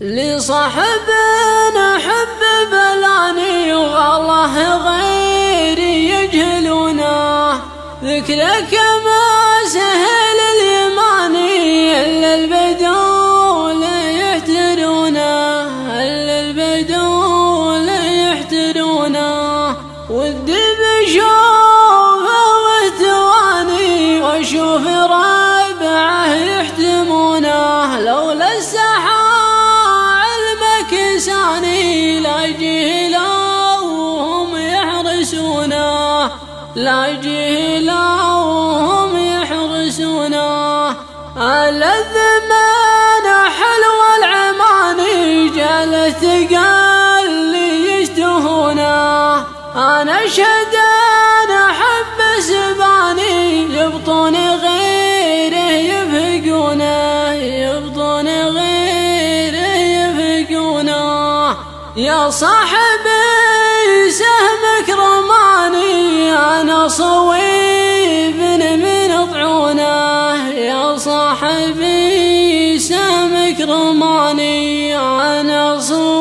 لصاحب نحب بلاني والله غيري يجهلونه، ذكرك ما سهل اليماني إلا البدول يحترونه، إلا البدول يحترونه. ودي بشوفه وتواني واشوف ربعه يحتمونه، لولا السحاب لا يجيه لا وهم يحرسونه، لا يجيه لا وهم يحرسونه. ألذ من حلو العماني جالت قلي يشتهونه، أنا أشهد أنا أحب سباني يبطون غيره يفهقونه، يبطون غيره يفهقونه. يا صاحبي سهمك رماني أنا صويب من طعونه، يا صاحبي سهمك رماني أنا صويب